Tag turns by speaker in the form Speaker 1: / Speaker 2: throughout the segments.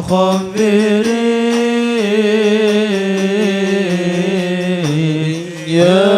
Speaker 1: خبري يا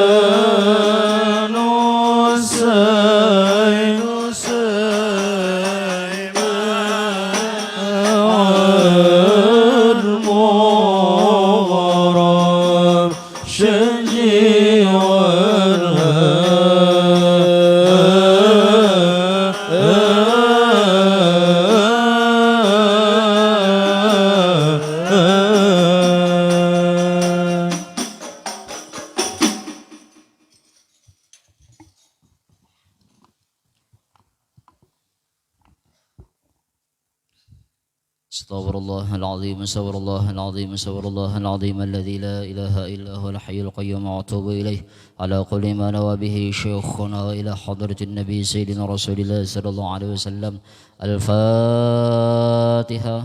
Speaker 2: Astaghfirullahaladzim, astaghfirullahaladzim, astaghfirullahaladzim alladzi la ilaha illa huwal hayyul qayyum wa atubu ilaih ala kulli ma nawa bihi syekhuna ila hadratin nabi sayyidina rasulillah sallallahu alaihi wasallam. Al-Fatihah.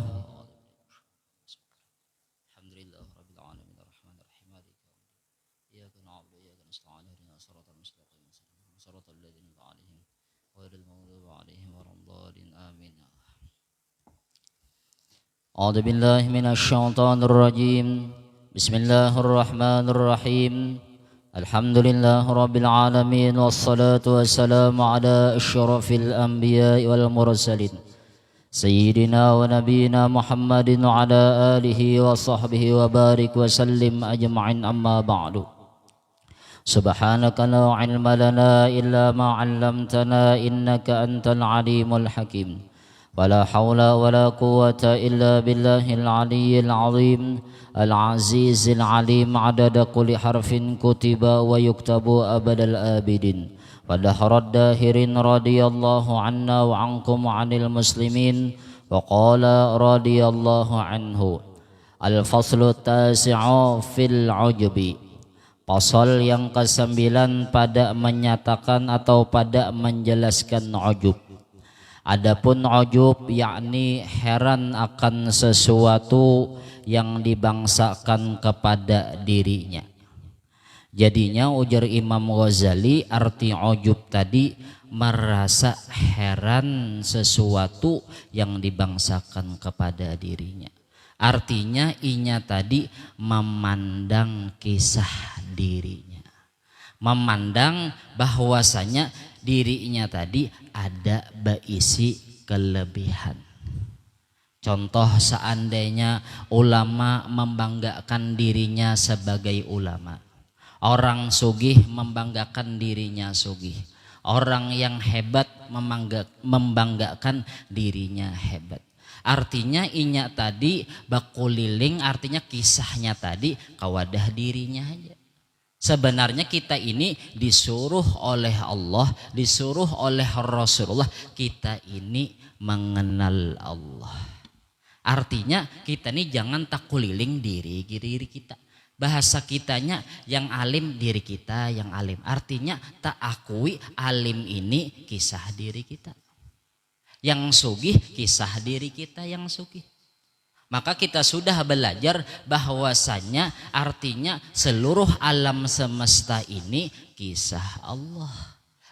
Speaker 2: Alhamdulillah rabbil alamin arrahmanir rahim maliki yaumiddin iyyaka na'budu wa iyyaka nasta'in ihdinas siratal mustaqim siratal ladzina an'amta 'alaihim ghairil maghdubi 'alaihim waladdallin amin. A'udzu billahi minasyaitonir rajim. Bismillahirrahmanirrahim. Alhamdulillahirabbil alamin wassalatu wassalamu ala asyrafil anbiya'i wal mursalin sayyidina wa nabiyyina Muhammadin wa ala alihi wa sahbihi wa barik wa sallim ajma'in, amma ba'du. Subhanaka la ilma lana illa ma 'allamtana innaka antal alimul hakim. ولا حول ولا قوة إلا بالله العلي العظيم العزيز العليم عدد كل حرف كتب ويكتب أبد الآبدين ودهر الداهرين رضي الله عنا وعنكم وعن المسلمين وقال رضي الله عنه. الفصل التاسع في العجب. Pasal yang ke-9 pada menyatakan atau pada menjelaskan ujub. Adapun ujub yakni heran akan sesuatu yang dibangsakan kepada dirinya. Jadinya ujar Imam Ghazali, arti ujub tadi merasa heran sesuatu yang dibangsakan kepada dirinya. Artinya inya tadi memandang kisah dirinya, memandang bahwasanya dirinya tadi ada berisi kelebihan. Contoh, seandainya ulama membanggakan dirinya sebagai ulama, orang sugih membanggakan dirinya sugih, orang yang hebat membanggakan dirinya hebat. Artinya inya tadi bakuliling, artinya kisahnya tadi kawadah dirinya aja. Sebenarnya kita ini disuruh oleh Allah, disuruh oleh Rasulullah, kita ini mengenal Allah. Artinya kita ini jangan tak kuliling diri kita. Bahasa kitanya yang alim diri kita yang alim. Artinya tak akui alim ini kisah diri kita. Yang sugih kisah diri kita yang sugih. Maka kita sudah belajar bahwasanya artinya seluruh alam semesta ini kisah Allah.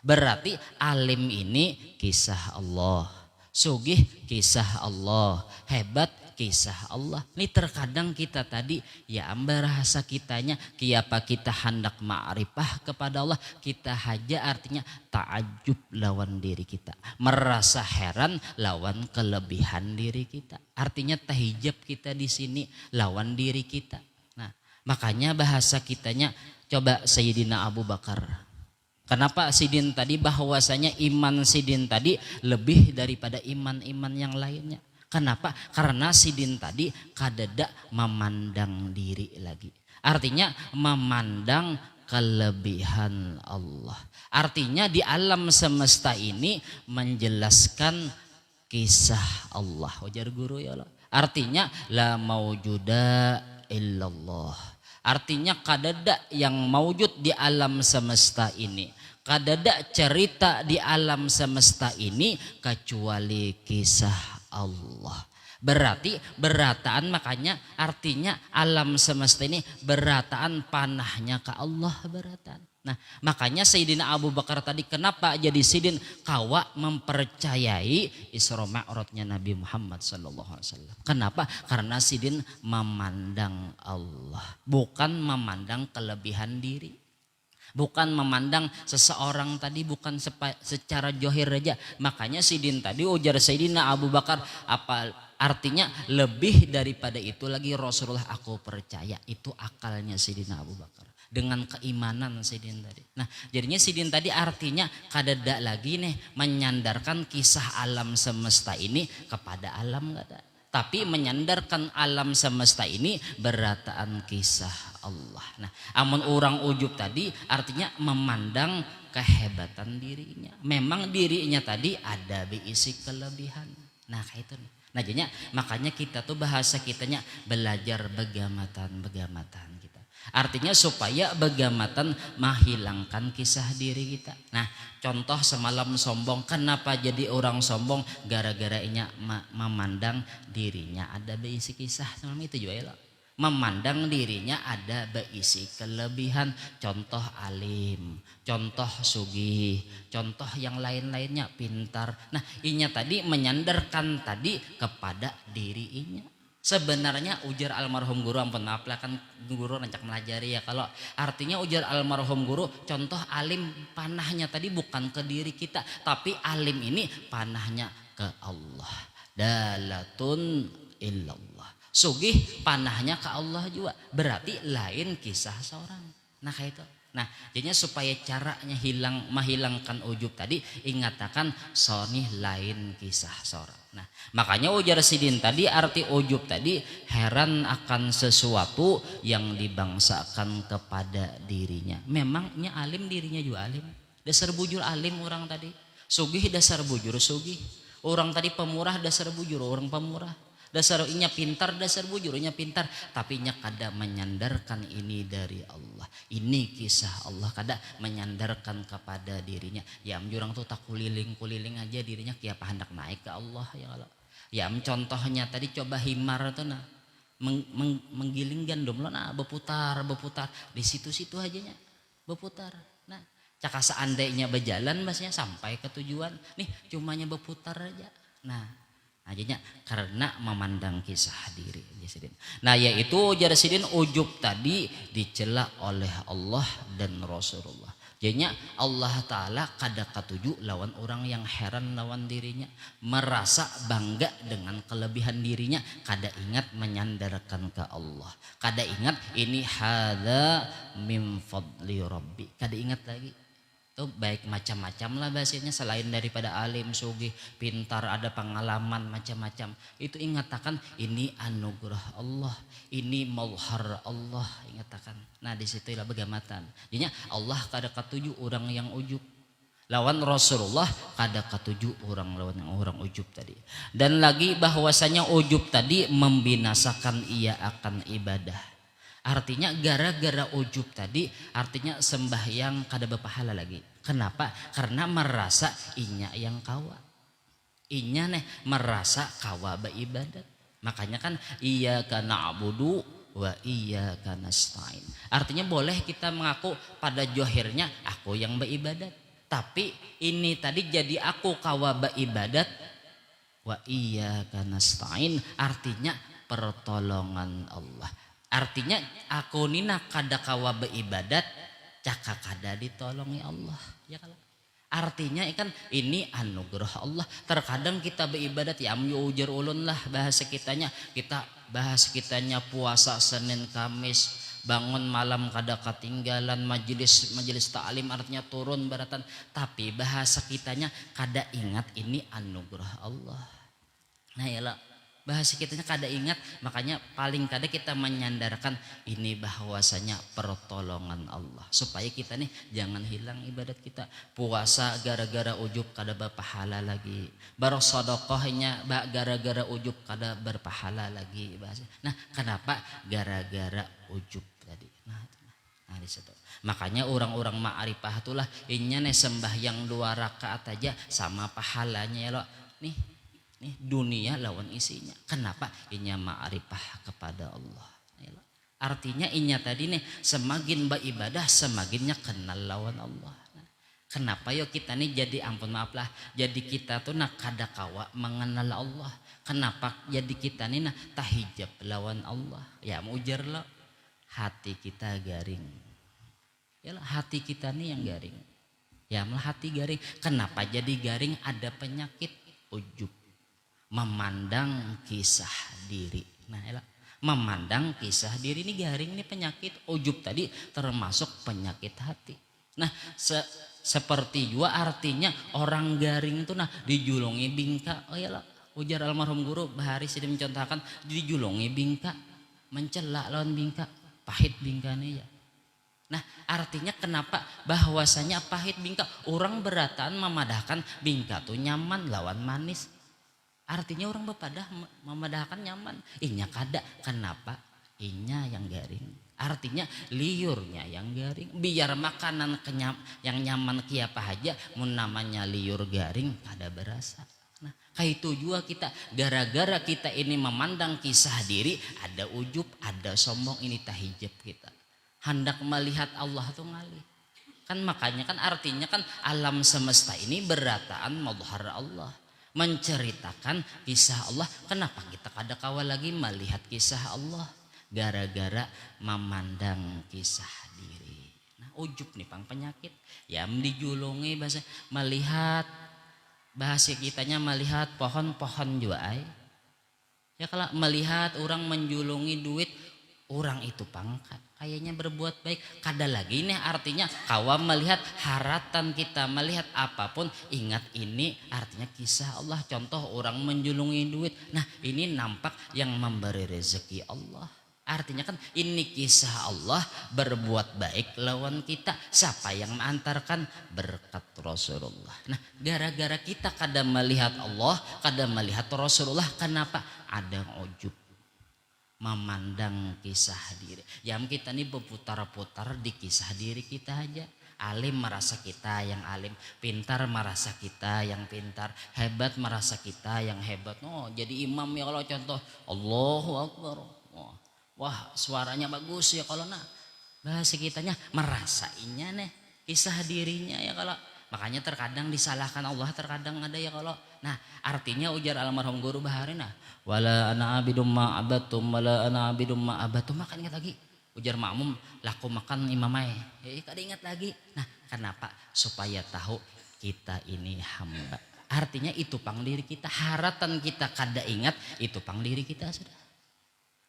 Speaker 2: Berarti alim ini kisah Allah, sugih kisah Allah, hebat kisah Allah. Ini terkadang kita tadi ya bahasa kitanya kiapa kita hendak ma'rifah kepada Allah, kita haja artinya ta'ajub lawan diri kita, merasa heran lawan kelebihan diri kita. Artinya tahijab kita di sini lawan diri kita. Nah, makanya bahasa kitanya coba Sayyidina Abu Bakar. Kenapa Sidin tadi bahwasanya iman Sidin tadi lebih daripada iman-iman yang lainnya? Kenapa? Karena Sidin tadi kadada memandang diri lagi. Artinya memandang kelebihan Allah. Artinya di alam semesta ini menjelaskan kisah Allah. Wajar guru ya Allah. Artinya la maujuda illallah. Artinya kadada yang maujud di alam semesta ini. Kadada cerita di alam semesta ini kecuali kisah Allah. Berarti berataan, makanya artinya alam semesta ini berataan panahnya ke Allah berataan. Nah, makanya Sayyidina Abu Bakar tadi kenapa jadi sidin kawa mempercayai Isra Mi'rajnya Nabi Muhammad sallallahu alaihi wasallam. Kenapa? Karena sidin memandang Allah, bukan memandang kelebihan diri. Bukan memandang seseorang tadi, bukan secara johir aja. Makanya sidin tadi ujar Sayyidina Abu Bakar, apa artinya lebih daripada itu lagi Rasulullah aku percaya. Itu akalnya Sayyidina Abu Bakar. Dengan keimanan sidin tadi. Nah jadinya sidin tadi artinya kadada lagi nih menyandarkan kisah alam semesta ini kepada alam gak ada. Tapi menyandarkan alam semesta ini berataan kisah Allah. Nah amun orang ujub tadi artinya memandang kehebatan dirinya. Memang dirinya tadi ada berisi kelebihan. Nah kayak itu nih. Nah jadinya makanya kita tuh bahasa kitanya belajar begamatan kita. Artinya supaya begamatan menghilangkan kisah diri kita. Nah contoh semalam sombong. Kenapa jadi orang sombong? Gara-gara inya memandang dirinya ada berisi kisah. Semalam itu juga ya. Memandang dirinya ada berisi kelebihan. Contoh alim, contoh sugih, contoh yang lain-lainnya pintar. Nah inya tadi menyandarkan tadi kepada diri inya. Sebenarnya ujar almarhum guru, ampun maaf lah kan guru rancak melajari ya, kalau artinya ujar almarhum guru contoh alim panahnya tadi bukan ke diri kita, tapi alim ini panahnya ke Allah. Dalatun illallah. Sugih panahnya ke Allah juga, berarti lain kisah seorang. Nah kayak itu. Nah jadinya supaya caranya menghilangkan ujub tadi ingatakan sonih lain kisah seorang. Nah makanya ujar sidin tadi arti ujub tadi heran akan sesuatu yang dibangsakan kepada dirinya. Memangnya alim dirinya juga alim. Dasar bujur alim orang tadi. Sugih dasar bujur sugih. Orang tadi pemurah dasar bujur orang pemurah. Dasar inya pintar, dasar bujurnya pintar, tapi inya kada menyandarkan ini dari Allah. Ini kisah Allah, kada menyandarkan kepada dirinya. Ya orang tuh tak kuliling aja dirinya kiapa hendak naik ke Allah ya kalau. Ya contohnya tadi coba himar tuh nah menggiling gandum lo nah berputar di situ-situ ajanya berputar. Nah caka seandainya berjalan masnya sampai ke tujuan, nih cumanya berputar aja. Nah jadinya karena memandang kisah diri. Nah yaitu ujar sidin ujub tadi dicela oleh Allah dan Rasulullah. Jadinya Allah Ta'ala kada katuju lawan orang yang heran lawan dirinya. Merasa bangga dengan kelebihan dirinya. Kada ingat menyandarkan ke Allah. Kada ingat ini hadza min fadli rabbi. Kada ingat lagi. Itu baik macam-macam lah bahasanya selain daripada alim, sugih, pintar, ada pengalaman macam-macam. Itu ingatakan ini anugerah Allah, ini malhar Allah ingatakan. Nah disitulah begamatan. Jadinya Allah kada katuju orang yang ujub. Lawan Rasulullah kada katuju orang lawan yang orang ujub tadi. Dan lagi bahwasanya ujub tadi membinasakan ia akan ibadah. Artinya gara-gara ujub tadi artinya sembahyang kada berpahala lagi. Kenapa? Karena merasa inya yang kawa. Inya nih merasa kawa beribadat. Makanya kan iyyaka na'budu wa iyyaka nasta'in. Artinya boleh kita mengaku pada johirnya aku yang beribadat. Tapi ini tadi jadi aku kawa beribadat wa iyyaka nasta'in artinya pertolongan Allah. Artinya aku nina kada kawa beribadat caka kada ditolongi Allah ya kalau. Artinya kan ini anugerah Allah. Terkadang kita beribadat ya ujar ulun lah bahasa kitanya. Kita bahas kitanya puasa Senin Kamis, bangun malam kada ketinggalan majelis ta'lim artinya turun baratan. Tapi bahasa kitanya kada ingat ini anugerah Allah. Nah ya lah. Bahasa kitanya kada ingat, makanya paling kada kita menyandarkan ini bahwasanya pertolongan Allah supaya kita nih jangan hilang ibadat kita. Puasa gara-gara ujub kada berpahala lagi, bersedekahnya gara-gara ujub kada berpahala lagi bahasa. Nah kenapa? Gara-gara ujub tadi. Nah di situ. Makanya orang-orang ma'rifah itulah inya nih sembahyang 2 rakaat aja sama pahalanya ya lo nih dunia lawan isinya. Kenapa? Inya ma'rifah kepada Allah.
Speaker 3: Artinya inya tadi nih semakin beribadah semakinnya kenal lawan Allah. Kenapa yo kita nih jadi ampun maaf lah, jadi kita tuh nak kada kawa mengenal Allah. Kenapa jadi kita nih nah tahijab lawan Allah? Ya ujar lo hati kita garing. Ya lah hati kita nih yang garing. Ya malah hati garing. Kenapa jadi garing? Ada penyakit ujub, memandang kisah diri. Nah, ya memandang kisah diri ini garing nih penyakit ujub tadi termasuk penyakit hati. Nah, seperti juga artinya orang garing itu nah dijulungi bingka. Oh ya lah, ujar almarhum guru Bahari sudah mencontohkan dijulungi bingka, mencela lawan bingka, pahit bingkanya ya. Nah, artinya kenapa bahwasanya pahit bingka orang berataan memadahkan bingka tuh nyaman lawan manis. Artinya orang bepadah memadahkan nyaman. Inya kada, kenapa? Inya yang garing. Artinya liurnya yang garing. Biar makanan yang nyaman kiapa aja, mun namanya liur garing kada berasa. Nah, kayak itu juga kita gara-gara kita ini memandang kisah diri, ada ujub, ada sombong, ini tahijab kita. Hendak melihat Allah tuh ngalih. Kan makanya kan artinya kan alam semesta ini berataan madhar Allah. Menceritakan kisah Allah. Kenapa kita kada kawal lagi melihat kisah Allah? Gara-gara memandang kisah diri. Nah, ujub nih pang penyakit. Ya dijulungi bahasa melihat, bahasa kitanya melihat pohon-pohon juga ay. Ya kalau melihat orang menjulungi duit, orang itu pang kayaknya berbuat baik. Kada lagi nih artinya kawam melihat haratan kita, melihat apapun ingat ini artinya kisah Allah. Contoh orang menjulungi duit, nah ini nampak yang memberi rezeki Allah. Artinya kan ini kisah Allah berbuat baik lawan kita. Siapa yang mengantarkan? Berkat Rasulullah. Nah, gara-gara kita kada melihat Allah, kada melihat Rasulullah, kenapa? Ada ujub, memandang kisah diri. Yang kita nih berputar-putar di kisah diri kita aja. Alim merasa kita yang alim, pintar merasa kita yang pintar, hebat merasa kita yang hebat. Oh, jadi imam ya kalau contoh Allahu Akbar. Oh, wah suaranya bagus ya kalau nah bahasa kitanya merasainya nih kisah dirinya ya kalau. Makanya terkadang disalahkan Allah, terkadang ada ya kalau. Nah, artinya ujar almarhum guru Bahari nah, wala ana abidum ma abatum wala ana abidum ma abatum, makan ingat lagi. Ujar makmum laku makan imamai. Ya kada ingat lagi. Nah, kenapa? Supaya tahu kita ini hamba. Artinya itu pang diri kita, haratan kita kada ingat itu pang diri kita sudah.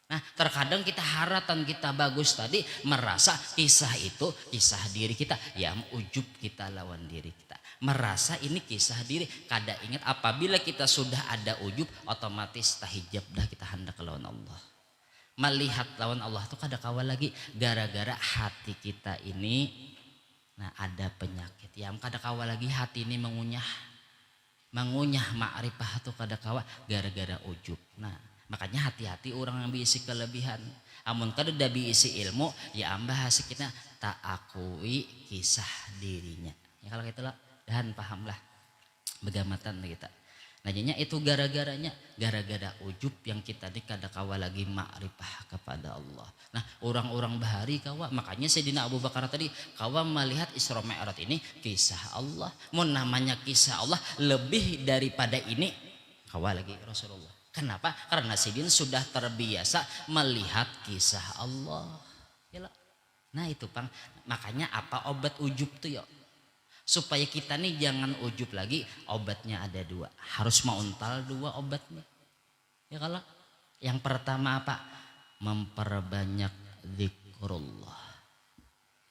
Speaker 3: Nah, terkadang kita haratan kita bagus tadi merasa kisah itu kisah diri kita, ya ujub kita lawan diri kita. Merasa ini kisah diri, kada ingat apabila kita sudah ada ujub otomatis tahijab dah kita hendak lawan Allah. Melihat lawan Allah tuh kada kawal lagi gara-gara hati kita ini nah ada penyakit. Yang kada kawal lagi hati ini mengunyah ma'rifah tuh kada kawal gara-gara ujub. Nah, makanya hati-hati orang yang diisi kelebihan. Amun kada da diisi ilmu ya ambah hasiknya tak akui kisah dirinya. Ya kalau gitu lah dan pahamlah begamatan kita. Nah jadinya itu gara-garanya gara-gara ujub yang kita di kada kawa lagi ma'rifah kepada Allah. Nah orang-orang Bahari kawa, makanya Sayyidina Abu Bakar tadi kawa melihat Isra Mi'raj ini kisah Allah. Mau namanya kisah Allah lebih daripada ini kawa lagi Rasulullah. Kenapa? Karena Sidin sudah terbiasa melihat kisah Allah. Nah itu pang, makanya apa obat ujub tuh ya? Supaya kita nih jangan ujub lagi, obatnya ada dua. Harus mauntal dua obatnya. Ya kalau yang pertama apa? Memperbanyak zikrullah.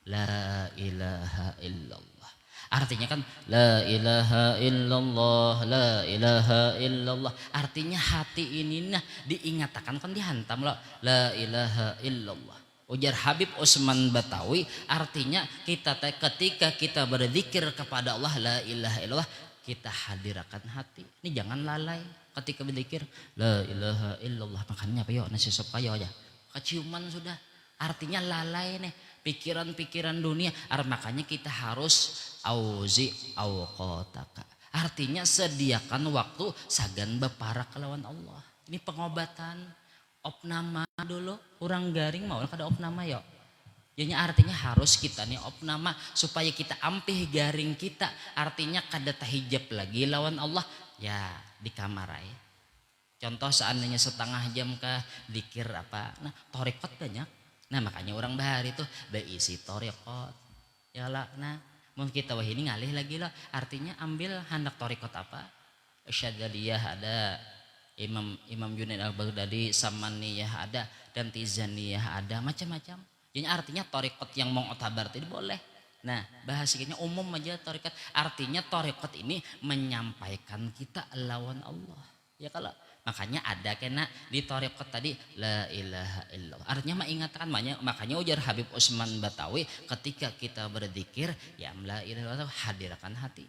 Speaker 3: La ilaha illallah. Artinya kan la ilaha illallah, la ilaha illallah. Artinya hati ini nah diingatkan kan dihantam loh. La ilaha illallah. Ujar Habib Utsman Batawi, artinya kita ketika kita berzikir kepada Allah la ilaha illallah, kita hadirkan hati. Ini jangan lalai ketika berzikir la ilaha illallah. Makanya apa yo nasi sop kayo aja. Keciuman sudah. Artinya lalai nih pikiran-pikiran dunia. Makanya kita harus auzi auqataka. Artinya sediakan waktu sagan beparak lawan Allah. Ini pengobatan. opnama dulu orang garing mau kada opnama yo. Jadi artinya harus kita nih opnama supaya kita ampih garing kita, artinya kada tahijab lagi lawan Allah ya di kamar aja. Contoh seandainya setengah jam kah dikir apa, nah torikot banyak. Nah makanya orang bahari tuh beisi torikot. Ya lah, nah mungkin kita wah ini ngalih lagi lah. Artinya ambil hendak torikot apa? Syadzaliyah ada, Imam Junaid al-Baghdadi, Samaniyah ada, dan Tizaniyah ada, macam-macam. Jadi artinya torikot yang mengutabar itu boleh. Nah bahasanya umum aja torikot. Artinya torikot ini menyampaikan kita lawan Allah. Ya kalau makanya ada kena di torikot tadi la ilaha illallah. Artinya mengingatkan makanya ujar Habib Usman Batawi ketika kita berzikir ya la ilaha illallah, hadirkan hati.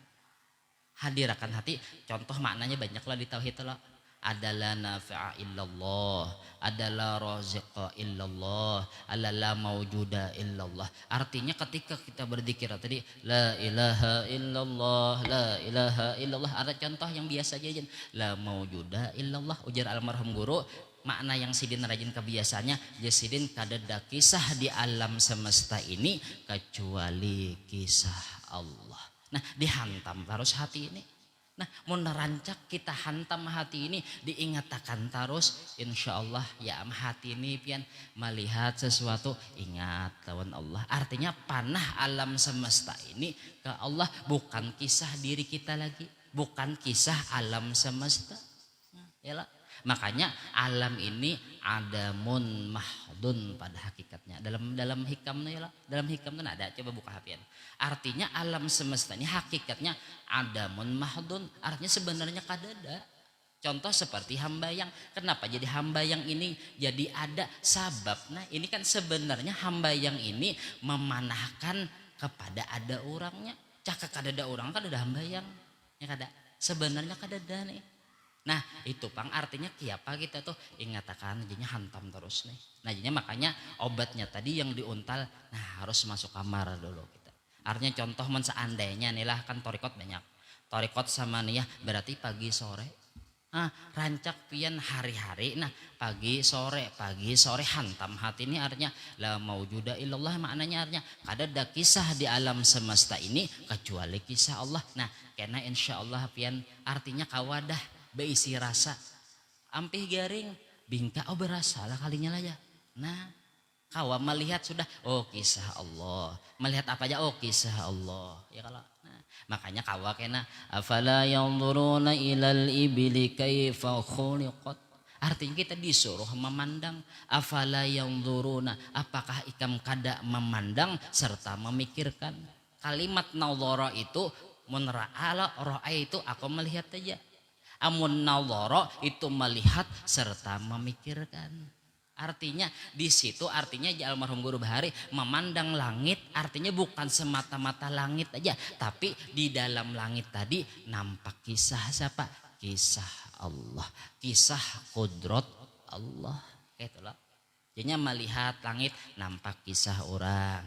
Speaker 3: Hadirkan hati. Contoh maknanya banyaklah di tauhid lah. Adalah nafi'a illallah, adalah raziqa illallah, adalah maujuda illallah. Artinya ketika kita berzikir tadi la ilaha illallah, la ilaha illallah, ada contoh yang biasa aja, la maujuda illallah. Ujar almarhum guru, makna yang sidin rajin kebiasaannya, sidin kadada kisah di alam semesta ini kecuali kisah Allah. Nah dihantam terus hati ini. Nah mau nerancak kita hantam hati ini, diingatkan terus, insya Allah ya hati ini pian melihat sesuatu ingat lawan Allah. Artinya panah alam semesta ini ke Allah, bukan kisah diri kita lagi, bukan kisah alam semesta. Yalah. Makanya alam ini adamun mahdun pada hakikatnya. Dalam hikamnya ya, dalam hikamnya ada, coba buka hapian. Artinya alam semesta ini hakikatnya adamun mahdun, artinya sebenarnya kadada. Contoh seperti hambayang. Kenapa jadi hambayang ini jadi ada sababnya? Ini kan sebenarnya hambayang ini memanahkan kepada ada orangnya. Cakak kadada orang kan ada hambayang. Ya kada. Sebenarnya kadada nih. Nah itu pang artinya kiapa kita tuh ingatakan jadinya hantam terus nih. Nah jadinya makanya obatnya tadi yang diuntal, nah harus masuk kamar dulu kita. Artinya contoh seandainya nih lah kan torikot banyak. Torikot sama nih ya berarti pagi sore. Nah rancak pian hari-hari, nah pagi sore hantam hati ini artinya la maujuda illallah, maknanya artinya kadada kisah di alam semesta ini kecuali kisah Allah. Nah karena insya Allah pian artinya kawadah beisi rasa ampih garing bingka oh berasa lah kalinya lah ya. Nah kawa melihat sudah oh kisah Allah, melihat apa aja oh kisah Allah ya kalau nah, makanya kawa kena afala yanzuruna ilal ibili kaifa khuliqat. Artinya kita disuruh memandang, afala yanzuruna, apakah ikam kada memandang serta memikirkan. Kalimat nazara itu munra'ala ra'a itu aku melihat aja. Amun nazara itu melihat serta memikirkan. Artinya di situ artinya almarhum guru Bahari memandang langit, artinya bukan semata-mata langit aja, tapi di dalam langit tadi nampak kisah siapa? Kisah Allah, kisah kudrat Allah. Itulah. Jadinya melihat langit nampak kisah orang.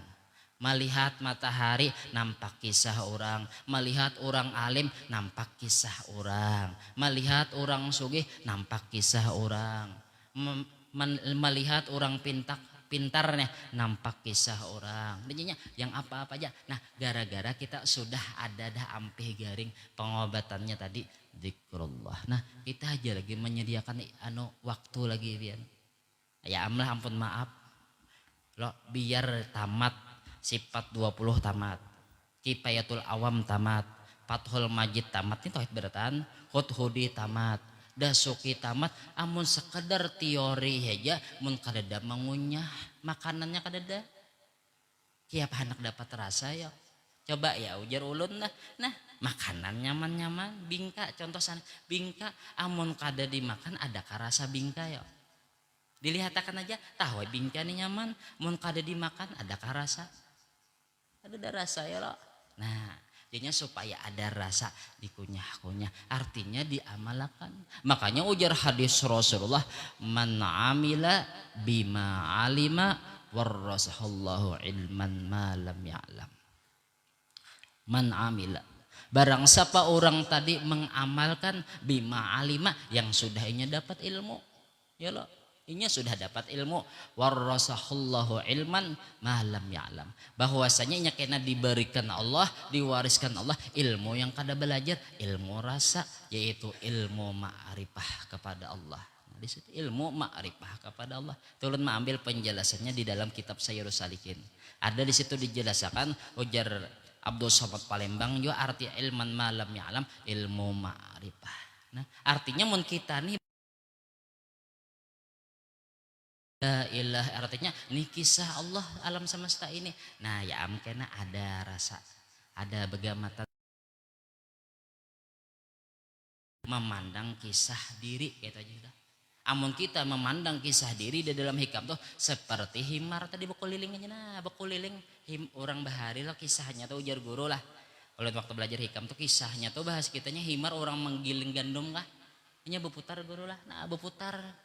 Speaker 3: Melihat matahari nampak kisah orang, melihat orang alim nampak kisah orang, melihat orang sugih nampak kisah orang, melihat orang pintarnya nampak kisah orang. Jadinya yang apa-apa aja. Nah gara-gara kita sudah ada dah ampih garing pengobatannya tadi zikrullah. Nah kita aja lagi menyediakan waktu lagi biar ya ampun maaf lo biar tamat sifat 20 tamat, kifayatul awam tamat, fathul majid tamat, ini tauhid beratan, hudhudi tamat, dasuki tamat, amun sekedar teori aja mun kadada mengunyah makanannya kadada kiap anak dapat rasa ya coba ya ujar ulun lah. Nah makanan nyaman-nyaman bingka contoh sana bingka amun kada dimakan ada rasa bingka ya dilihatkan aja tahu bingka nih nyaman mun kada dimakan ada rasa ada rasa ya lo. Nah jadinya supaya ada rasa dikunyah-kunyah artinya diamalkan. Makanya ujar hadis Rasulullah man amila bima alima warrasahallahu ilman ma lam ya'lam. Man amila barang siapa orang tadi mengamalkan bima alima yang sudahnya dapat ilmu ya lo. Inya sudah dapat ilmu. Warasahullahu ilman ma lam ya'lam. Bahwasanya inya kena diberikan Allah, diwariskan Allah ilmu yang kada belajar, ilmu rasa, yaitu ilmu ma'rifah kepada Allah. Nah, di situ ilmu ma'rifah kepada Allah. Turun mengambil penjelasannya di dalam kitab Sayyidus Salikin. Ada di situ dijelaskan ujar Abdul Somad Palembang juga arti ilman ma lam ya'lam, ilmu ma'rifah. Nah, artinya mun kita nih la ilah artinya ini kisah Allah alam semesta ini. Nah ya amkena ada rasa, ada begamatan memandang kisah diri gitu juga. Amun kita memandang kisah diri di dalam hikam tuh seperti himar tadi bekulilingnya. Nah bekuliling orang bahari lah kisahnya tuh ujar guru lah. Kalau waktu belajar hikam tuh kisahnya tuh bahas kitanya himar orang menggiling gandum lah. Ini berputar guru lah. Nah berputar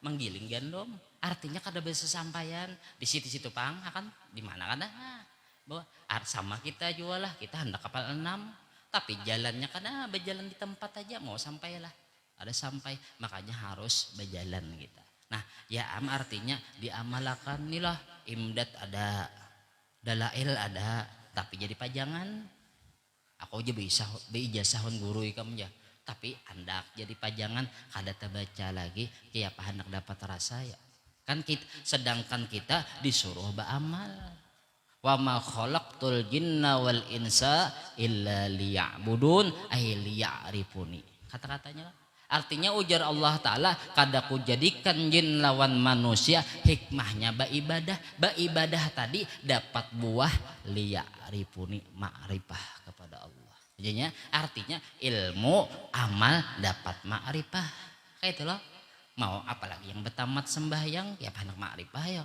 Speaker 3: menggiling gandum. Artinya kada bisa sampaian di situ pang akan di mana kan? Nah, bahwa sama kita juga lah, kita hendak kapal 6 tapi jalannya karena berjalan di tempat aja mau sampai lah. Ada sampai, makanya harus berjalan kita. Nah, ya artinya diamalkan inilah imdad ada, dalail ada, tapi jadi pajangan. Aku aja bisa beijazahun guru ikam aja. Tapi hendak jadi pajangan kada terbaca lagi ya apa hendak dapat rasa ya kan kita, sedangkan kita disuruh beramal. Wa ma khalaqtul jinna wal insa illa liya'budun ay liya'rifuni, kata-katanya artinya ujar Allah Ta'ala kada ku jadikan jin lawan manusia hikmahnya beribadah tadi dapat buah liya'rifuni, ma'rifah kepada Allah. Jadinya artinya ilmu amal dapat ma'rifah kayak itu loh. Mau apalagi yang bertamat sembahyang ya panak ma'rifah ya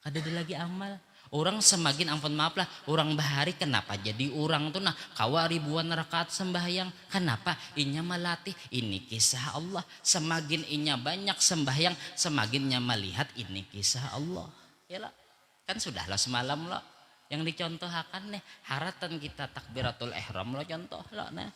Speaker 3: kada ada lagi amal. Orang semakin ampun maaf lah orang bahari kenapa jadi orang tuh nah kawa ribuan rakaat sembahyang kenapa inya melatih ini kisah Allah. Semakin inya banyak sembahyang semakinnya melihat ini kisah Allah ya lah kan sudahlah semalam loh yang dicontohkan nih haratan kita takbiratul ihram lo contoh lo nah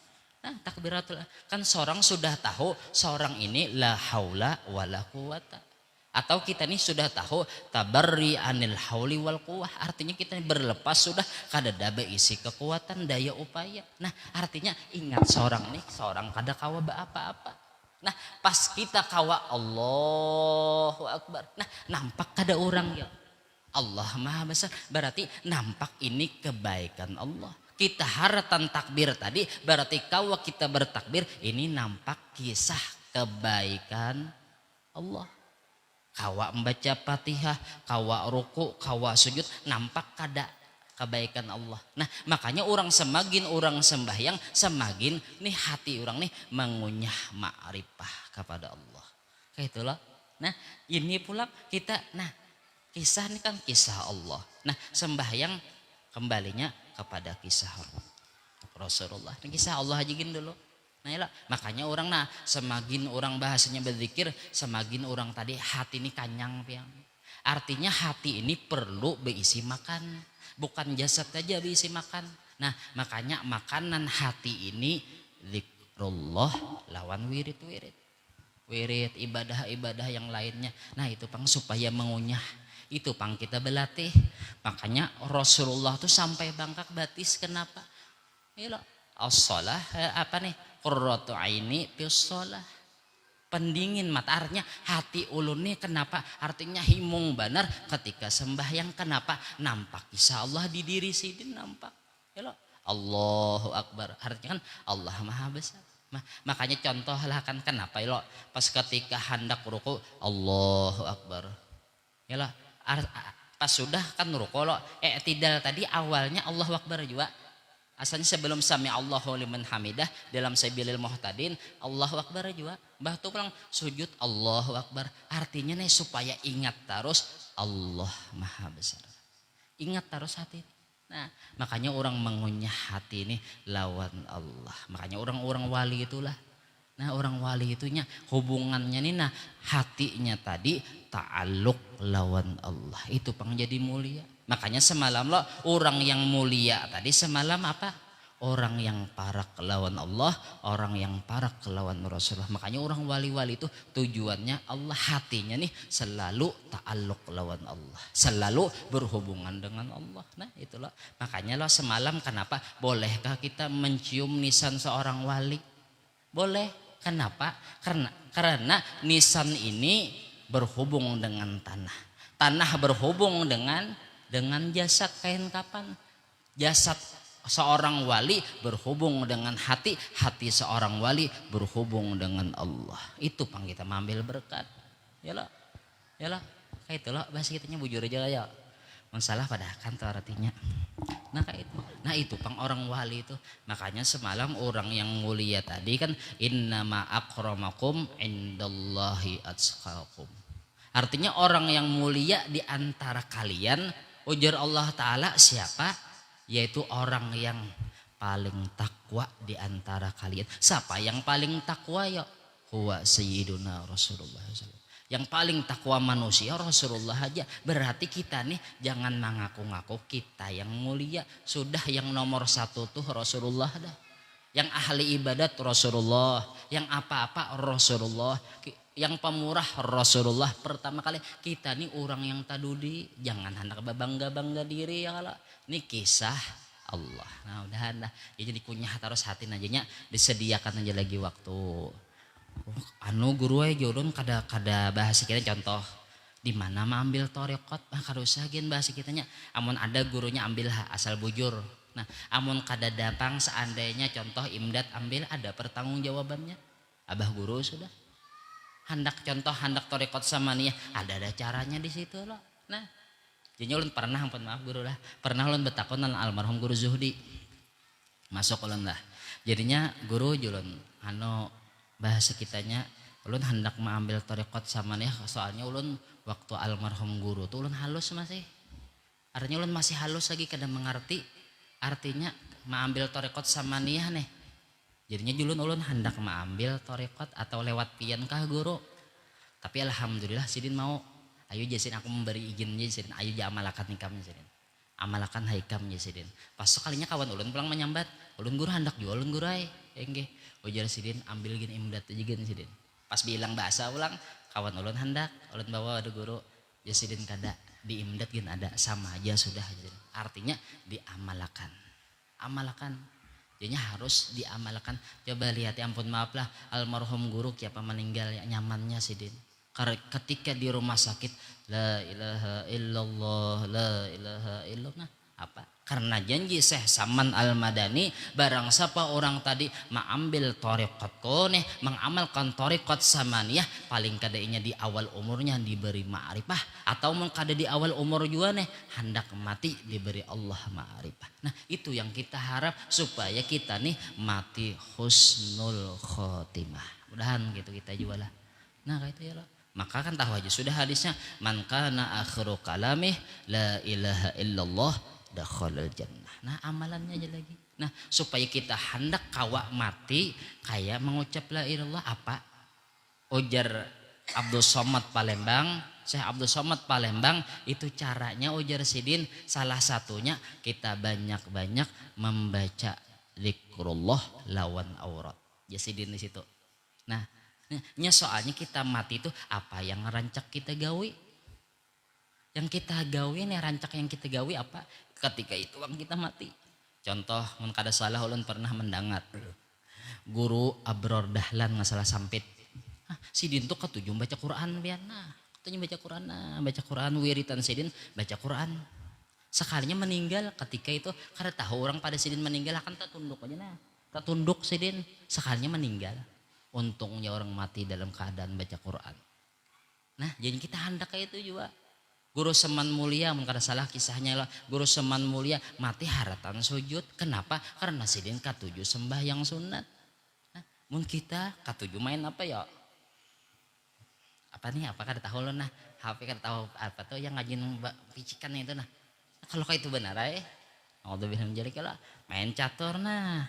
Speaker 3: takbiratul kan seorang sudah tahu seorang ini la haula wala quwata, atau kita nih sudah tahu tabarri anil hauli wal quwah, artinya kita berlepas sudah kada ada isi kekuatan daya upaya. Nah artinya ingat seorang kada kawa apa-apa. Nah pas kita kawa Allahu Akbar, nah nampak kada orang ya Allah maha besar, berarti nampak ini kebaikan Allah. Kita haratan takbir tadi berarti kawa kita bertakbir ini nampak kisah kebaikan Allah. Kawa membaca Fatihah, kawa ruku, kawa sujud nampak kada kebaikan Allah. Nah makanya orang semakin orang sembahyang semakin nih hati orang nih mengunyah ma'rifah kepada Allah. Kayak itulah. Nah ini pula kita kisah ini kan kisah Allah. Nah sembahyang kembalinya kepada kisah Rasulullah. Nah, kisah Allah aja gini dulu. Nah yalah, makanya orang semakin orang bahasanya berzikir semakin orang tadi hati ini kanyang piang. Artinya hati ini perlu berisi makan. Bukan jasad aja berisi makan. Nah makanya makanan hati ini zikrullah lawan wirid ibadah yang lainnya. Nah itu pang supaya mengunyah. Itu pang kita berlatih. Makanya Rasulullah tuh sampai bangkak batis kenapa? Yalah, as-shalah qurratu aini fis shalah. Pendingin mata artinya hati ulun nih kenapa? Artinya himung benar ketika sembahyang kenapa? Nampak kisah Allah di diri sidin nampak. Yalah, Allahu Akbar. Artinya kan Allah Maha Besar. Makanya contohlah kan kenapa ya pas ketika hendak ruku Allahu Akbar. Yalah pas sudah kan ruku tidak tadi awalnya Allahu Akbar juga. Asalnya sebelum sami Allahu liman hamidah dalam sabilil muhtadin Allahu Akbar juga. Bah tuh pulang sujud Allahu Akbar. Artinya nih supaya ingat terus Allah Maha Besar. Ingat terus hati. Nah makanya orang mengunyah hati ini lawan Allah. Makanya orang-orang wali itulah. Nah orang wali itunya hubungannya nih hatinya tadi ta'alluq lawan Allah. Itu pang jadi mulia. Makanya semalam orang yang mulia tadi semalam apa? orang yang parak kelawan Allah, orang yang parak kelawan Rasulullah. Makanya orang wali-wali itu tujuannya Allah, hatinya nih selalu ta'alluq lawan Allah, selalu berhubungan dengan Allah. Nah itulah makanya loh semalam kenapa bolehkah kita mencium nisan seorang wali? Boleh. Kenapa? Karena nisan ini berhubung dengan tanah. Tanah berhubung dengan jasad, kain kapan. Jasad seorang wali berhubung dengan hati, hati seorang wali berhubung dengan Allah. Itu pang kita mengambil berkat. Yalah, kayak itu loh bahasa kitanya bujur aja ya. Masalah pada kantor artinya. Nah itu pang orang wali itu. Makanya semalam orang yang mulia tadi kan innama akramakum indallahi atqakum. Artinya orang yang mulia di antara kalian, ujar Allah Ta'ala siapa? Yaitu orang yang paling takwa di antara kalian. Siapa yang paling takwa ya? Huwa sayyiduna Rasulullah SAW. Yang paling takwa manusia Rasulullah aja. Berarti kita nih jangan mengaku-ngaku kita yang mulia. Sudah yang nomor satu tuh Rasulullah dah. Yang ahli ibadat Rasulullah. Yang apa-apa Rasulullah. Yang pemurah Rasulullah. Pertama kali kita nih orang yang tadudi. Jangan hendak bangga-bangga diri ya kalau. Ini kisah Allah. Nah udahan lah. Ya, jadi kunyah terus hati najanya. Disediakan aja lagi waktu. Anu guru aja ulun kada bahasa kita contoh. Di mana mengambil torekot. Kada usah gin bahasa kitanya. Amun ada gurunya ambil asal bujur. Nah amun kada dapang seandainya contoh imdat ambil ada pertanggung jawabannya. Abah guru sudah. Hendak contoh hendak torekot sama nih ada caranya di situ loh. Nah jadi ulun pernah ampun maaf guru lah. Pernah ulun betakon almarhum guru Zuhdi. Masuk ulun lah. Jadinya guru julun anu bahasa kitanya ulun hendak mengambil torekot sama nih soalnya ulun waktu almarhum guru tuh ulun halus masih. Artinya ulun masih halus lagi kada mengerti artinya mengambil torekot sama nih. Jadinya julun ulun hendak mengambil torekot atau lewat pian kah guru. Tapi alhamdulillah sidin mau. Ayo jasin aku memberi izin jasin. Ayo amalakan nikam jasin. Amalakan haikam jasin. Pas sekalinya kawan ulun pulang menyambat. Ulun guru hendak jual ulun guru ay. Enggih. Ujar sidin ambil gini imdat aja gini sidin. Pas bilang bahasa ulang kawan ulun hendak. Ulun bawa ada guru. Jasidin kada di imdat gini ada sama aja sudah. Jasin. Artinya diamalakan. Amalakan. Jadinya harus diamalkan. Coba lihat ya ampun maaf lah almarhum guru kiapa meninggal ya nyamannya sidin. Ketika di rumah sakit la ilaha illallah la ilaha illallah apa? Karena janji Syekh Saman Al-Madani barang siapa orang tadi mengambil thariqat koneh mengamalkan thariqat samaniyah paling kadainya di awal umurnya diberi ma'rifah atau kada di awal umur juga nih hendak mati diberi Allah ma'rifah. Nah itu yang kita harap supaya kita nih mati husnul khotimah. Mudahan gitu kita juga lah. Nah kayak itu ya loh. Maka kan tahu aja sudah hadisnya man kana akhiru kalamih la ilaha illallah dakhalal jannah. Nah amalannya aja lagi. Nah supaya kita hendak kawa mati kayak mengucap la ilallah apa? Ujar Abdul Somad Palembang, Syekh Abdul Somad Palembang itu caranya ujar sidin salah satunya kita banyak-banyak membaca zikrullah lawan aurat. Ya sidin di situ. Nah soalnya kita mati itu apa yang rancak kita gawe? Yang kita gawe nih rancak yang kita gawe apa? Ketika itu kita mati. Contoh mun kada salah ulun pernah mendengar guru Abror Dahlan nggak salah sampit. Sidin tuh ketujuh baca Quran biana. Ketujuh baca Quran wiritan sidin baca Quran. Sekalinya meninggal ketika itu kada tahu orang pada sidin meninggal akan tak tunduk aja nah. Tak tunduk sidin sekalinya meninggal. Untungnya orang mati dalam keadaan baca Quran. Nah jadi kita hendak kayak itu juga. Guru Seman Mulia, mungkin salah kisahnya lah. Guru Seman Mulia mati haratan sujud. Kenapa? Karena sidin katujuh sembah yang sunat. Nah, mungkin kita katujuh main apa ya? Apa nih? Apa kada tahu lo nah? HP kada tahu apa tuh yang ngajin picikan itu nah. Kalau kayak itu benar ya? Audo bilang jadi kalau main catur nah.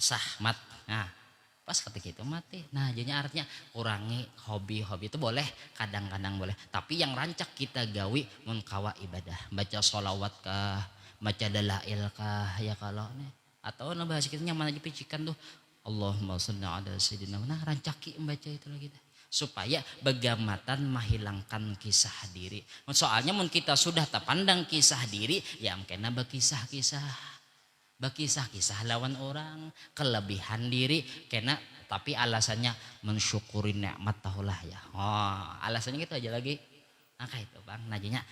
Speaker 3: Sahmat. Nah. Pas ketika itu mati. Nah jadinya artinya kurangi hobi-hobi itu boleh. Kadang-kadang boleh. Tapi yang rancak kita gawi mun kawa ibadah. Baca sholawat kah. Baca dalail kah. Ya kalau nih. Atau nah bahasa kita nyaman aja picikan tuh Allahumma sholli ala sayyidina. Nah rancaki membaca itu lagi dah. Supaya begamatan menghilangkan kisah diri. Soalnya mun kita sudah terpandang kisah diri, ya kena berkisah-kisah lawan orang, kelebihan diri, kena tapi alasannya mensyukuri nikmat tahulah ya. Oh, alasannya gitu aja lagi. Nah kayak itu bang, najanya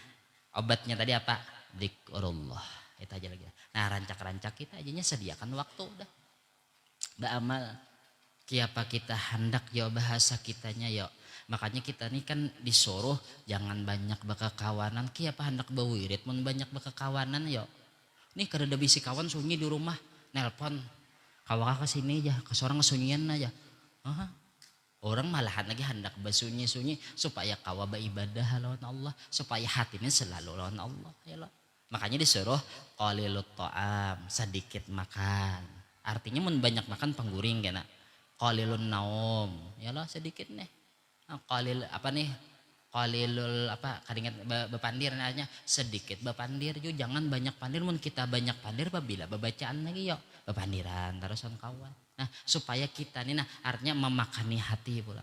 Speaker 3: obatnya tadi apa? Dzikrullah. Itu aja lagi. Nah rancak-rancak kita ajanya sediakan waktu udah. Beramal. Kiapa kita hendak ya bahasa kitanya ya. Makanya kita ini kan disuruh jangan banyak berkekawanan. Kiapa hendak berwirid mun banyak berkekawanan ya. Nih kada ada bisi kawan sunyi di rumah. Nelpon. Kawaka kesini aja. Kesorang kesunyian aja. Orang malahan lagi hendak bersunyi-sunyi. Supaya kawa beribadah lawan Allah. Supaya hatinya selalu lawan Allah. Ya loh. Makanya disuruh qalilut ta'am. Sedikit makan. Artinya mun banyak makan pangguring kena. Qalilun naum, ya lah sedikit nih. Qalil apa nih? Qalilul apa? Kadingat bepandir nanya sedikit bepandir juga jangan banyak pandir mun kita banyak pandir babila bebacaan lagi yuk bepandiran terusan kawan. Nah, supaya kita nih nah artinya memakani hati pula.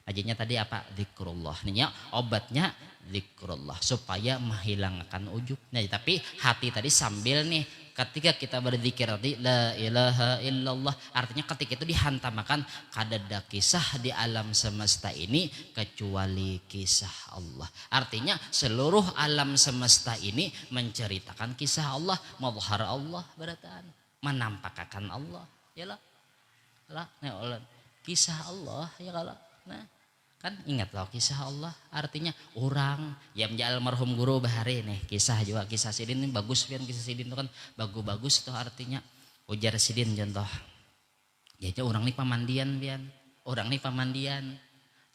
Speaker 3: Ajinya tadi apa? Dzikrullah. Nih obatnya dzikrullah supaya menghilangkan ujub. Nah, tapi hati tadi sambil nih ketika kita berzikir tadi la ilaha illallah artinya ketika itu dihantamakan kadada kisah di alam semesta ini kecuali kisah Allah. Artinya seluruh alam semesta ini menceritakan kisah Allah, mazhar Allah berataan, menampakkan Allah. Ya lah. Nah, kisah Allah ya kalau. Nah, kan ingat loh kisah Allah artinya orang yang menjadi almarhum guru bahari nih kisah juga kisah Sidin ini bagus kan kisah Sidin itu kan bagus tuh artinya ujar Sidin contoh ya orang nih pamandian pian orang nih pamandian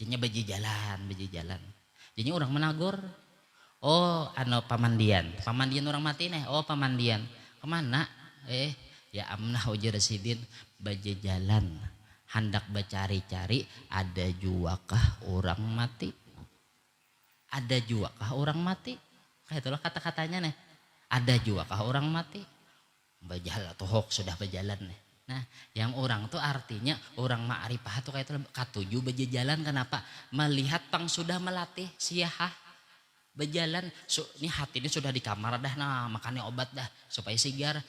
Speaker 3: jadinya beji jalan jadinya orang menagur oh anu pamandian orang mati nih oh pamandian kemana ya amnah ujar Sidin beji jalan hendak bercari-cari ada juakah orang mati kayak itulah kata-katanya nih ada juakah orang mati berjalan tuh sudah berjalan nih. Nah yang orang tuh artinya orang ma'rifah tuh kayak itu katuju berjalan kenapa melihat pang sudah melatih siahah berjalan ini hati ini sudah di kamar dah nah makannya obat dah supaya sigar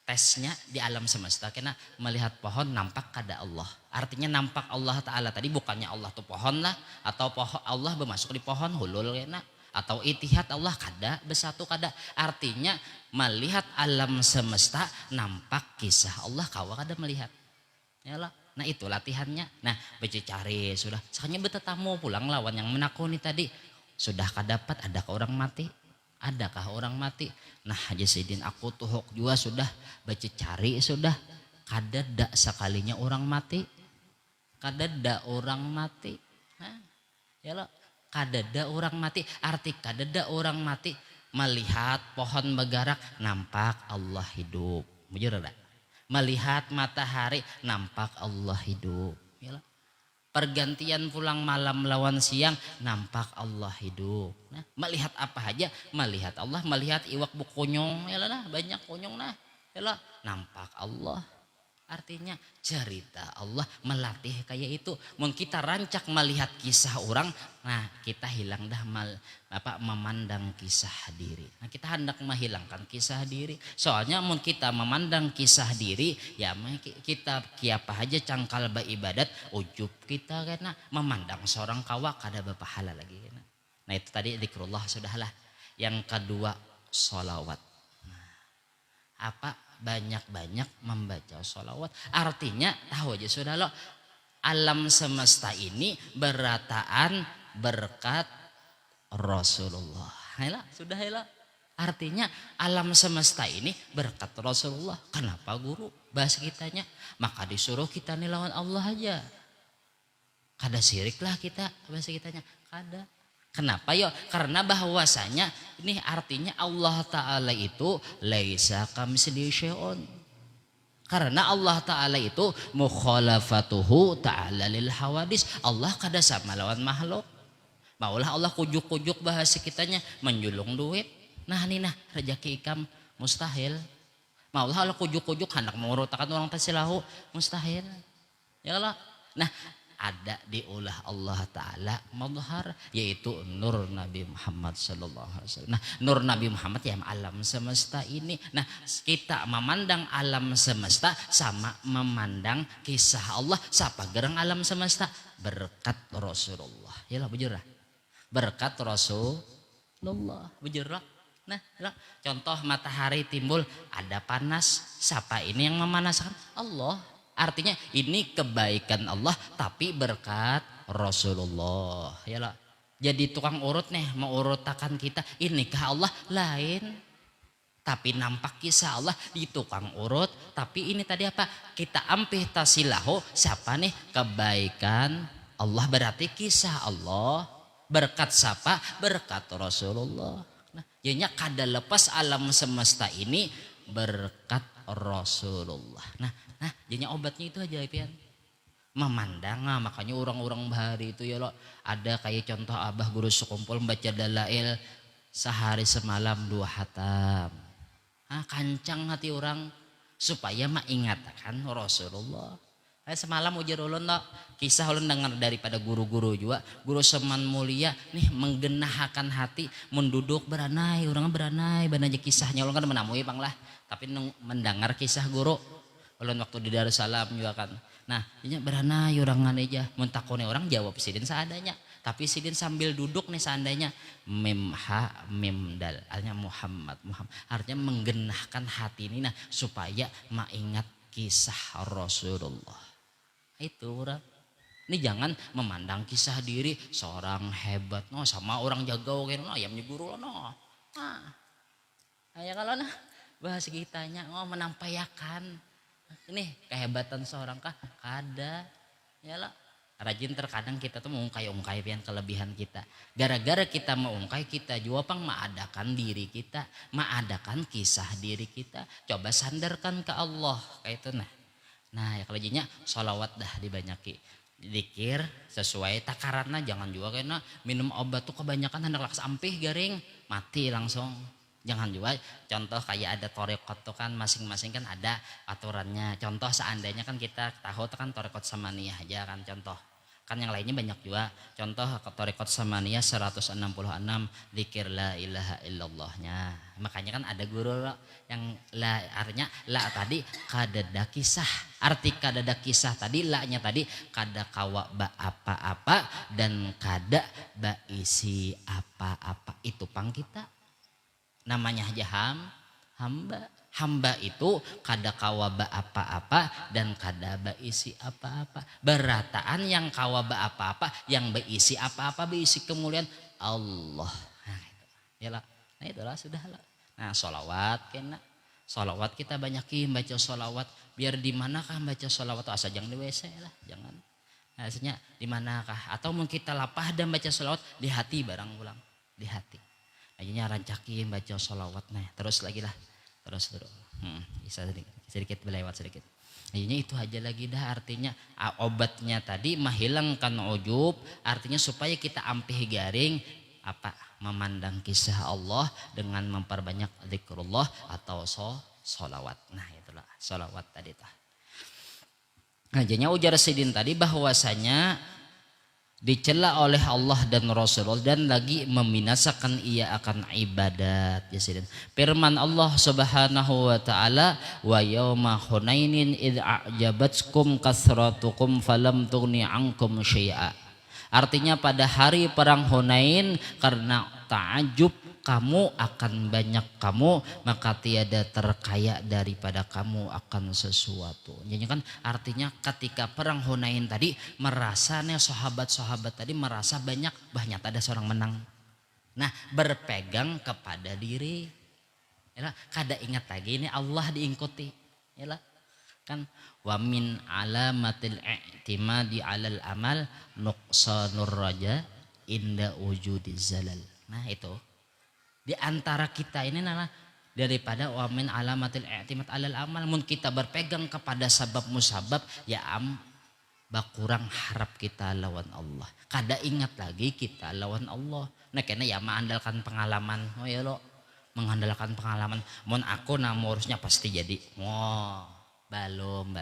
Speaker 3: tesnya di alam semesta karena melihat pohon nampak kada Allah artinya nampak Allah Ta'ala tadi bukannya Allah tuh pohon lah atau pohon Allah bermasuk di pohon hulul kena atau itihad Allah kada bersatu kada artinya melihat alam semesta nampak kisah Allah kawa kada melihat ya lah. Nah itu latihannya nah cari sudah sekarang bertetamu pulang lawan yang menakuni tadi sudah kadapat adakah orang mati adakah orang mati nah Haji Sidin aku tuh juga sudah baca cari sudah kadada sekalinya orang mati kadada orang mati nah ya lo kadada orang mati arti kadada orang mati melihat pohon bergerak nampak Allah hidup bujur ada melihat matahari nampak Allah hidup ya lo pergantian pulang malam lawan siang nampak Allah hidup. Nah, melihat apa aja, melihat Allah, melihat iwak bukonyong, ya lah banyak konyong nah, ya lah nampak Allah. Artinya cerita Allah melatih kayak itu. Mun kita rancak melihat kisah orang, nah kita hilang dah memandang kisah diri. Nah kita hendak menghilangkan kisah diri. Soalnya mun kita memandang kisah diri, ya kita kiapa aja cangkal beribadat, ujub kita karena memandang seorang kawa kada berpahala lagi. Nah itu tadi dzikrullah sudahlah. Yang kedua sholawat. Nah, apa? Banyak-banyak membaca sholawat artinya tahu aja sudah lo alam semesta ini berataan berkat Rasulullah sudah ya artinya alam semesta ini berkat Rasulullah kenapa guru bahas kitanya maka disuruh kita nih lawan Allah aja kada syirik lah kita bahas kitanya kada. Kenapa yo? Karena bahwasanya ini artinya Allah Ta'ala itu laisa kamitslihi syai'un. Karena Allah Ta'ala itu mukhalafatuhu ta'ala lil hawadis. Allah kada sama lawan makhluk. Maulah Allah kujuk-kujuk bahasa kitanya menjulung duit. Nah ini nah rezeki ikam mustahil. Maulah Allah kujuk-kujuk hendak mengurutakan orang tasilahu mustahil. Ya Allah. Nah, ada diulah Allah Ta'ala madhar yaitu nur Nabi Muhammad sallallahu alaihi wasallam. Nah, nur Nabi Muhammad ya alam semesta ini. Nah, kita memandang alam semesta sama memandang kisah Allah siapa gerang alam semesta berkat Rasulullah. Yalah bujurah. Berkat Rasulullah bujurah. Nah, contoh matahari timbul ada panas, siapa ini yang memanaskan? Allah. Artinya ini kebaikan Allah tapi berkat Rasulullah. Yalah. Jadi tukang urut nih mau urutakan kita, inikah Allah lain. Tapi nampak kisah Allah di tukang urut, tapi ini tadi apa? Kita ampih tasilahu siapa nih? Kebaikan Allah berarti kisah Allah. Berkat siapa? Berkat Rasulullah. Nah, jadinya kada lepas alam semesta ini berkat Rasulullah. Nah, jadinya obatnya itu aja pian. Memandang, nah, makanya orang-orang bahari itu ya lo ada kayak contoh abah guru sekumpul membaca dalail sehari semalam 2 hatam. Kancang hati orang supaya mengingatkan Rasulullah. Semalam ujar ulun lo kisah ulun dengar daripada guru-guru juga, guru seman mulia nih menggenahkan hati menduduk beranai, orang beranai aja kisahnya ulun kan menamui bang lah, tapi mendengar kisah guru ulun waktu di Darussalam juga kan. Nah, ini beranai orang aja mentakoni orang jawab sidin seadanya, tapi sidin sambil duduk nih seandainya mim ha mim dal artinya Muhammad artinya menggenahkan hati ini nah supaya mengingat kisah Rasulullah. Itu orang ini jangan memandang kisah diri seorang hebat no sama orang jagau kayak no ayamnya guru no ya kalau nah bahas kitanya menampayakan ini kehebatan seorang kah kada ya lah rajin terkadang kita tuh mengungkai pian kelebihan kita gara-gara kita mengungkai kita juga pang mengadakan diri kita mengadakan kisah diri kita coba sandarkan ke Allah kayak itu nah ya kalau jinya sholawat dah dibanyaki dikir sesuai takarannya jangan juga kena minum obat tuh kebanyakan hendak laks ampih garing mati langsung jangan juga contoh kayak ada torekot tuh kan masing-masing kan ada aturannya contoh seandainya kan kita tahu tuh kan torekot samaniyah aja kan contoh kan yang lainnya banyak juga contoh torekot samaniyah 166 zikir la ilaha illallahnya makanya kan ada guru yang la artinya la tadi kadada kisah arti kadada kisah tadi la nya tadi kada kawa ba apa-apa dan kada ba isi apa-apa itu pang kita namanya aja hamba itu kada kawaba apa-apa dan kada baisi apa-apa berataan yang kawaba apa-apa yang baisi apa-apa baisi kemuliaan Allah nah itu ya lah nah itulah sudah lah nah sholawat kena sholawat kita banyakin baca sholawat biar di manakah baca sholawat asa jangan di WC lah jangan nah, maksudnya di manakah atau mungkin kita lapah dan baca sholawat di hati barang ulang di hati akhirnya rancakin baca sholawat nah terus lagi lah terus bisa sedikit berlewat sedikit akhirnya itu aja lagi dah artinya obatnya tadi menghilangkan ujub artinya supaya kita ampih garing apa memandang kisah Allah dengan memperbanyak zikrullah atau sholawat nah itulah sholawat tadi tah nah jadinya ujar sidin tadi bahwasanya dicela oleh Allah dan Rasulullah dan lagi membinasakan ia akan ibadat ya sidin. Firman Allah Subhanahu wa taala wa yauma hunainin id a'jabatkum kasratukum falam tughni ankum syai'a. Artinya pada hari perang Hunain karena ta'ajub kamu akan banyak kamu maka tiada terkaya daripada kamu akan sesuatu. Jadi kan artinya ketika perang Hunain tadi merasanya sahabat-sahabat tadi merasa banyak ada seorang menang. Nah berpegang kepada diri. Yalah, kada ingat lagi ini Allah diingkuti. Yalah, kan wa min alamatil i'timadi alal amal nuqsanur raja inda wujudi zalal. Nah itu di antara kita ini adalah daripada wamin alamatil i'timad alal amal mun kita berpegang kepada sabab musabab ya bakurang harap kita lawan Allah kada ingat lagi kita lawan Allah nah kena ya mengandalkan pengalaman oh ya lo mengandalkan pengalaman. Mun aku namurusnya pasti jadi. Wow, belum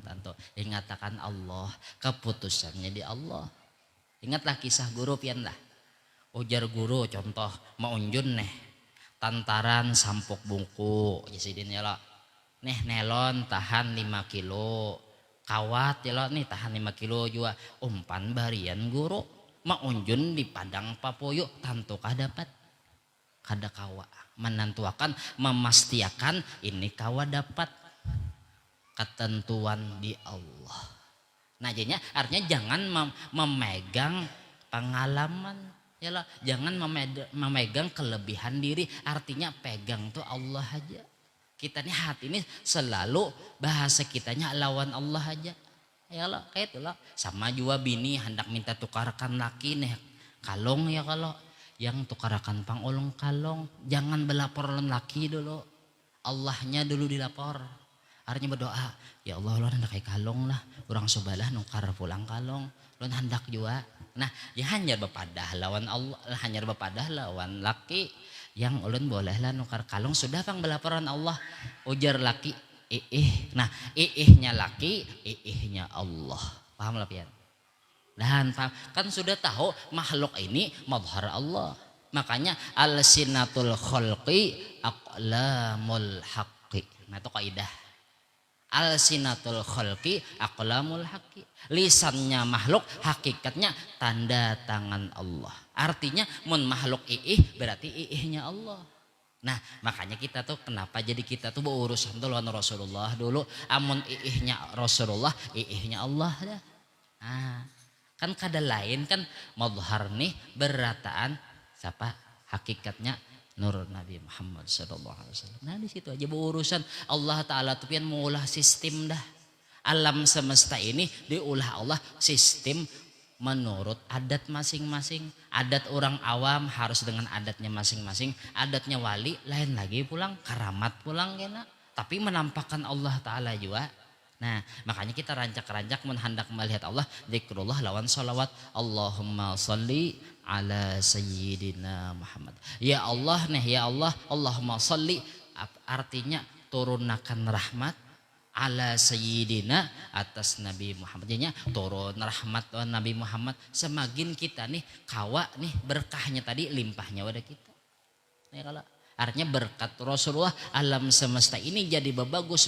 Speaker 3: tentu. Ingatakan Allah, keputusannya di Allah. Ingatlah kisah guru pian lah. Ujar guru contoh maunjun neh tantaran sampuk bungku jasidin ya lo. Neh nelon tahan 5 kilo. Kawat ya lo nih tahan 5 kilo juga. Umpan barian guru maunjun di padang papoyo tantukah dapat. Kada kawa menentuakan memastiakan ini kawa dapat ketentuan di Allah. Nah jadinya artinya jangan memegang pengalaman ya lah, jangan memegang kelebihan diri, artinya pegang tuh Allah aja. Kita nih hati ini selalu bahasa kitanya lawan Allah aja. Ya lah kayak itulah sama juga bini hendak minta tukarkan laki nih kalong ya kalau yang tukarakan pangolong kalong, jangan belapor laki dulu, Allahnya dulu dilapor. Artinya berdoa, ya Allah lo hendak kayak kalong lah, orang sobalah nukar pulang kalong, lo hendak juga. Nah, ya hanya bepadah lawan Allah, hanya bepadah lawan laki, yang ulun bolehlah nukar kalong sudah pang belaporan Allah, ujar laki, nah nya laki, nya Allah, paham lah pian? Dan kan sudah tahu makhluk ini madhar Allah. Makanya al-sinatul khalqi aqlamul haqqi. Nah itu kaidah. Al-sinatul khalqi aqlamul haqqi. Lisannya makhluk hakikatnya tanda tangan Allah. Artinya mun makhluk berarti nya Allah. Nah makanya kita tuh kenapa jadi kita tuh berurusan tuh lawan Rasulullah dulu. Amun nya Rasulullah nya Allah dah. Nah kan kada lain kan madhar nih berataan siapa hakikatnya nur Nabi Muhammad sallallahu alaihi wasallam. Nah di situ aja berurusan Allah taala tuh pian mengolah sistem dah. Alam semesta ini diulah Allah sistem menurut adat masing-masing. Adat orang awam harus dengan adatnya masing-masing. Adatnya wali lain lagi pulang karamat pulang kena. Tapi menampakkan Allah taala juga. Nah makanya kita rancak-rancak hendak melihat Allah zikrullah lawan salawat. Allahumma salli ala sayyidina Muhammad. Ya Allah nih ya Allah, Allahumma salli artinya turunkan rahmat ala sayyidina atas Nabi Muhammad. Jadinya turun rahmat Nabi Muhammad semakin kita nih kawa nih berkahnya tadi limpahnya wadah kita. Nih kalau artinya berkat Rasulullah alam semesta ini jadi bagus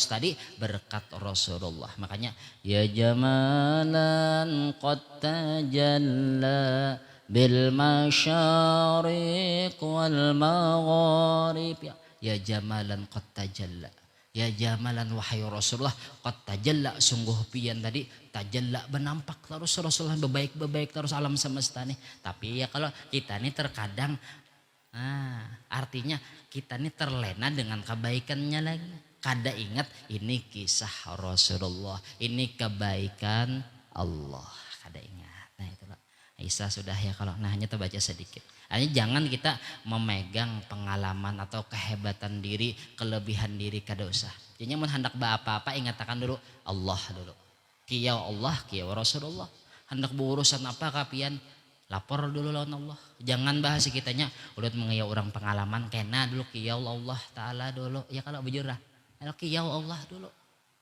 Speaker 3: tadi berkat Rasulullah. Makanya ya jamalan qad tajalla bil masyariq wal magharib. Ya jamalan qad tajalla. Ya jamalan wahai Rasulullah qad tajalla sungguh pian tadi tajalla benampak terus Rasulullah bebaik terus alam semesta nih. Tapi ya kalau kita nih terkadang artinya kita ini terlena dengan kebaikannya lagi. Kada ingat ini kisah Rasulullah, ini kebaikan Allah. Kada ingat. Nah itulah. Isa sudah ya kalau hanya terbaca sedikit. Artinya jangan kita memegang pengalaman atau kehebatan diri, kelebihan diri kada usah. Jadi mau hendak apa-apa ingatakan dulu Allah dulu. Kiyau Allah, kiyau Rasulullah. Hendak berurusan apa kapian? Lapor dulu lawan Allah. Jangan bahas kitanya udah mengiyau orang pengalaman kena dulu kiyau Allah taala dulu. Ya kalau bujurah. Kiyau Allah dulu.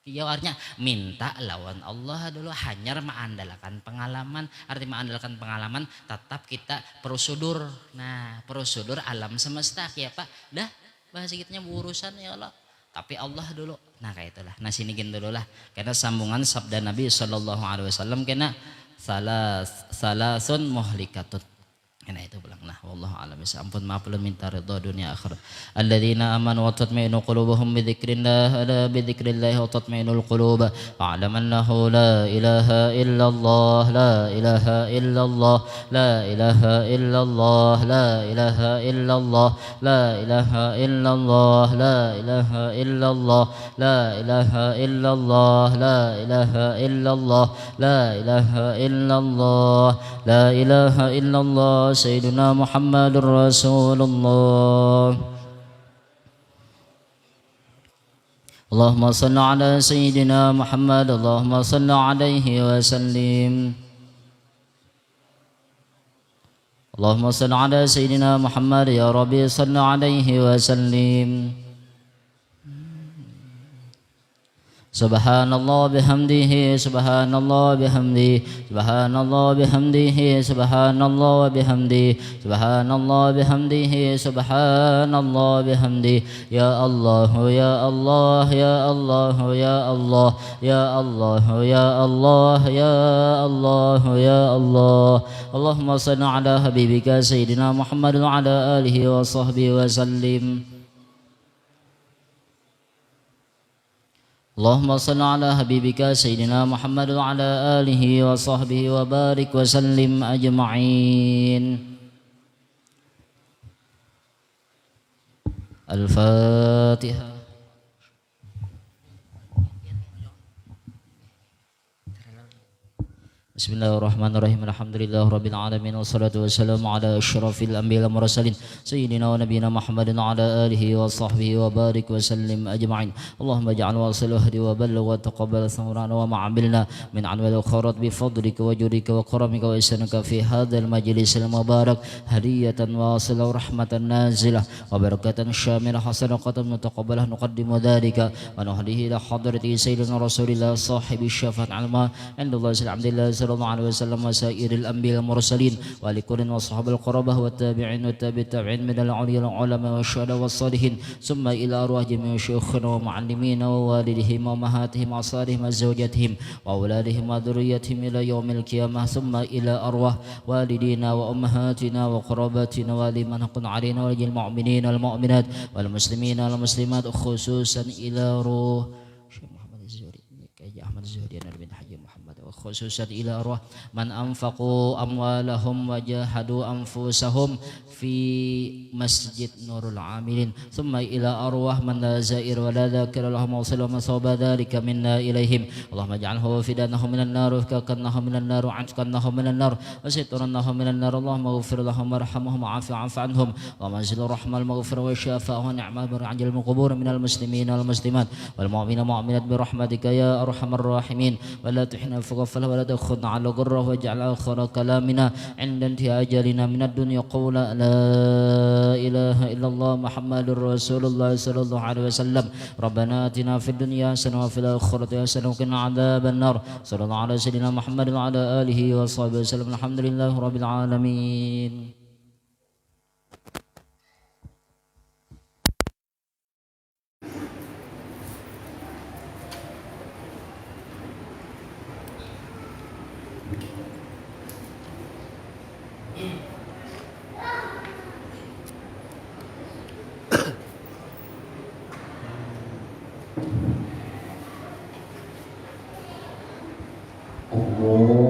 Speaker 3: Kiyau artinya minta lawan Allah dulu, hanya mengandalkan pengalaman. Artinya mengandalkan pengalaman tetap kita prosedur. Nah, prosedur alam semesta kayak Pak. Dah bahas kitanya berurusan ya Allah. Tapi Allah dulu. Nah, kayak itulah. Nah, sini gini dulu lah. Karena sambungan sabda Nabi sallallahu alaihi wasallam kena salasun muhlikatut. Nah itu bilang nah wallahu a'lam bishawab. Ampun maaf belum minta ridha dunia akhirat. Alladzina amanu wa tatma'innu qulubuhum bi dzikrillah ala bi dzikrillah wa tatma'innul qulub. Fa'lam annahu la ilaha illallah la ilaha illallah la ilaha illallah la ilaha illallah la ilaha illallah la ilaha illallah la ilaha illallah la ilaha illallah la ilaha illallah la ilaha illallah Sayyidina Muhammadur Rasulullah. Allahumma salli ala Sayyidina Muhammad. Allahumma salli alaihi wa sallim.
Speaker 2: اللهم صل على سيدنا محمد يا ربي صل عليه وسلم. سبحان الله بحمده سبحان الله بحمده سبحان الله بحمده سبحان الله بحمده سبحان الله بحمده سبحان الله بحمده يا الله يا الله يا الله يا الله يا الله يا الله يا الله يا الله. اللهم صل على حبيبك سيدنا محمد وعلى آله وصحبه وسلم. اللهم صل على حبيبك سيدنا محمد وعلى آله وصحبه وبارك وسلم أجمعين. الفاتحة. بسم الله الرحمن الرحيم الحمد لله رب العالمين والصلاة والسلام على أشرف الأنبياء والمرسلين سيدنا ونبينا محمد وعلى آله وصحبه وبارك وسلم أجمعين. اللهم اجعل واصل وهدي وبلغ وتقبل ثمرنا وما عملنا من عمل الخيرات بفضلك وجودك وكرمك وإحسانك في هذا المجلس المبارك هدية واصلة ورحمة نازلة وبركة شاملة حسنة متقبلة نقدم ذلك ونهديه إلى حضرة سيدنا رسول الله صاحب الشفاعة العلماء عند الله الحمد لله صلى الله عليه وسلم وسائر الأنبياء المرسلين ولكل وصحب القربة والتابعين والتابعين من العليا العلماء والشهداء والصالحين ثم إلى أرواح جميع شيوخنا ومعلمين ووالدهم وأمهاتهم وأصهارهم وزوجاتهم وأولادهم وذريتهم إلى يوم القيامة ثم إلى أرواح والدينا وأمهاتنا وقراباتنا ولمن حق علينا ولجميع المؤمنين والمؤمنات والمسلمين والمسلمات خصوصا إلى روح أحمد الزهري بن حجي محمد وخصوصا إلى أرواح من أنفقوا أموالهم وجاهدوا أنفسهم في مسجد نور العاملين ثم إلى أرواح من لا زائر ولا ذاكر لهم وصل ومن صوب ذلك منا إليهم. اللهم اجعله وفدانه من النار وفكاكنه من النار وعنتكنه من النار وسترنه من النار. اللهم اغفر لهم وارحمهم وعاف عنهم. اللهم انزل الرحمة المغفرة والشفاء ونعمة برعجل القبور من المسلمين والمسلمات والمؤمنين والمؤمنات برحمتك يا أرحم الراحمين. ولا تحنا فغفل ولا تأخذنا على غره واجعل آخر كلامنا عند انتهاء أجلنا من الدنيا قول لا إله إلا الله محمد رسول الله صلى الله عليه وسلم. ربنا آتنا في الدنيا حسنة وفي الآخرة حسنة وقنا عذاب النار. صلى الله على سيدنا محمد وعلى آله وصحبه وسلم. الحمد لله رب العالمين.
Speaker 1: Allah